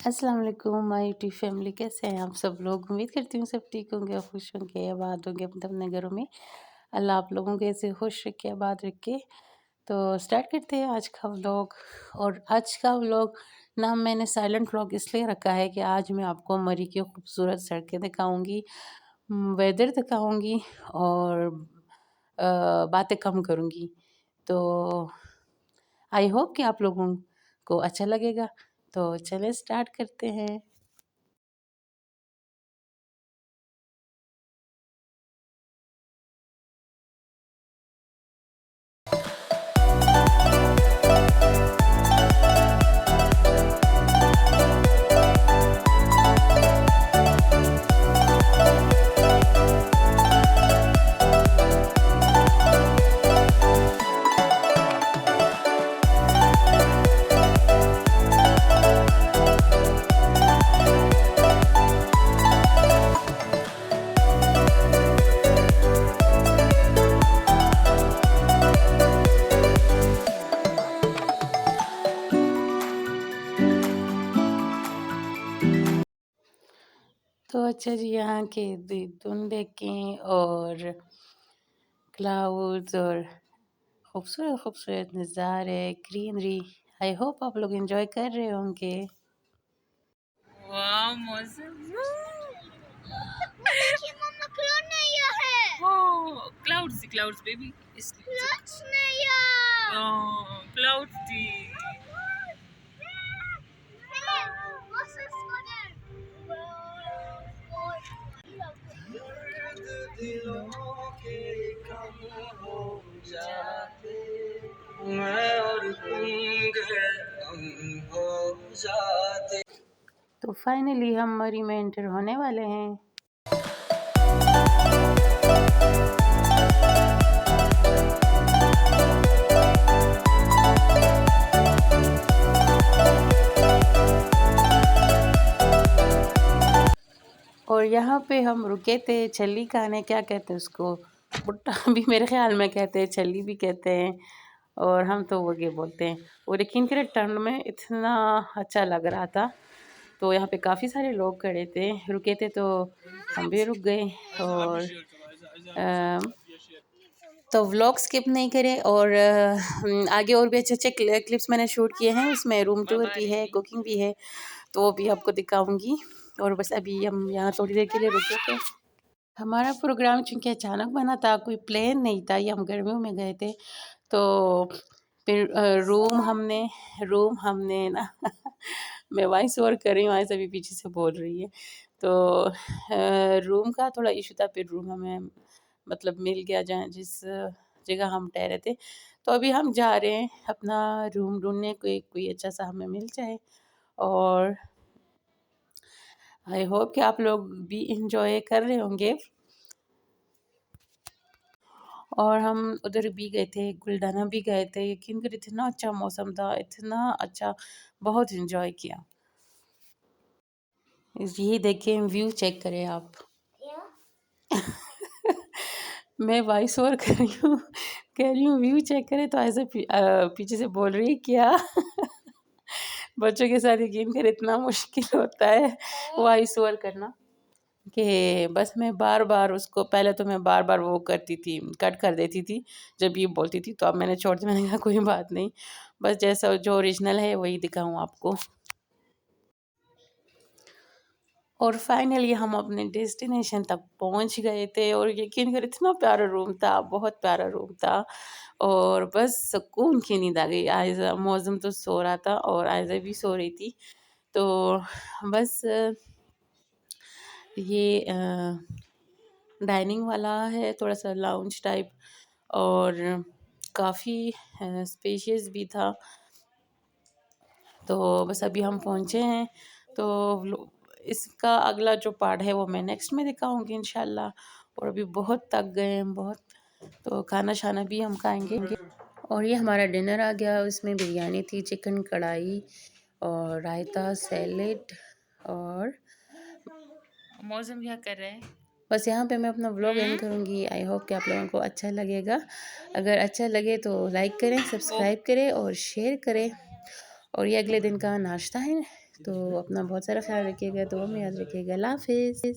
अस्सलाम वालेकुम my YouTube family, कैसे हैं आप सब लोग। उम्मीद करती हूँ सब ठीक होंगे और खुश होंगे, आबाद होंगे अपने अपने घरों में। अल्लाह आप लोगों को ऐसे खुश रखे, आबाद रखे। तो स्टार्ट करते हैं आज का व्लॉग। और आज का व्लॉग नाम मैंने साइलेंट व्लॉग इसलिए रखा है कि आज मैं आपको मरी की खूबसूरत सड़कें दिखाऊंगी, वेदर दिखाऊंगी और बातें कम करूँगी। तो आई होप कि आप लोगों को अच्छा लगेगा। तो चलें स्टार्ट करते हैं। तो अच्छा जी, यहाँ के धुंध देखें और क्लाउड्स और खूबसूरत खूबसूरत नज़ारे, ग्रीनरी। आई होप आप लोग एंजॉय कर रहे होंगे। वाह मौसम। देखिए मम्मा क्लाउड नहीं है। ओह क्लाउड्स क्लाउड्स बेबी, क्लाउड्स नहीं है। क्लाउड्स थी। तो फाइनली हम मरी में एंटर होने वाले हैं। और यहाँ पे हम रुके थे छली खाने, क्या कहते हैं उसको, भुट्टा भी मेरे ख्याल में कहते हैं, छली भी कहते हैं, और हम तो वो ये बोलते हैं। और यकीन करें ठंड में इतना अच्छा लग रहा था। तो यहाँ पे काफ़ी सारे लोग खड़े थे, रुके थे, तो हम भी रुक गए। और तो व्लॉग स्किप नहीं करें। और आगे और भी अच्छे अच्छे क्लिप्स मैंने शूट किए हैं, उसमें रूम टूर भी है, कुकिंग भी है, तो वो भी आपको दिखाऊंगी। और बस अभी हम यहाँ थोड़ी देर के लिए रुके थे। हमारा प्रोग्राम चूँकि अचानक बना था, कोई प्लान नहीं था, ये हम गर्मियों में गए थे। तो फिर रूम हमने ना मैं वॉइस ओवर कर रही हूँ, वॉइस अभी पीछे से बोल रही है। तो रूम का थोड़ा इशू था, फिर रूम हमें मतलब मिल गया जहाँ जिस जगह हम ठहरे थे। तो अभी हम जा रहे हैं अपना रूम ढूँढने, कोई कोई अच्छा सा हमें मिल जाए। और आई होप कि आप लोग भी इंजॉय कर रहे होंगे। और हम उधर भी गए थे, गुलडाना भी गए थे। यकीन करिए इतना अच्छा मौसम था, इतना अच्छा, बहुत इंजॉय किया। ये देखें, व्यू चेक करें आप। मैं वॉइस ओवर कर रही हूँ, कह रही हूँ व्यू चेक करें, तो ऐसे पीछे से बोल रही है क्या। बच्चों के साथ यकीन करें इतना मुश्किल होता है वॉइस ओवर करना कि बस मैं बार बार उसको, पहले तो मैं बार बार वो करती थी, कट कर देती थी जब ये बोलती थी, तो अब मैंने छोड़ दिया। मैंने कहा कोई बात नहीं, बस जैसा जो ओरिजिनल है वही दिखाऊँ आपको। और फाइनली हम अपने डेस्टिनेशन तक पहुंच गए थे। और यकीन कर इतना प्यारा रूम था, बहुत प्यारा रूम था। और बस सुकून की नींद आ गई। आयज़ा मौसम तो सो रहा था और आयज़ा भी सो रही थी। तो बस ये डाइनिंग वाला है, थोड़ा सा लाउंज टाइप, और काफ़ी स्पेशियस भी था। तो बस अभी हम पहुँचे हैं। तो इसका अगला जो पार्ट है वो मैं नेक्स्ट में दिखाऊंगी इंशाल्लाह। और अभी बहुत थक गए हैं बहुत, तो खाना शाना भी हम खाएंगे। और ये हमारा डिनर आ गया, उसमें बिरयानी थी, चिकन कढ़ाई और रायता, सैलेड। और मौसम क्या कर रहे हैं। बस यहाँ पे मैं अपना व्लॉग एंड करूँगी। आई होप कि आप लोगों को अच्छा लगेगा। अगर अच्छा लगे तो लाइक करें, सब्सक्राइब करें और शेयर करें। और ये अगले दिन का नाश्ता है, तो अपना बहुत सारा ख्याल रखिएगा, दुआ में याद रखिएगा। अल्लाह हाफ़िज़।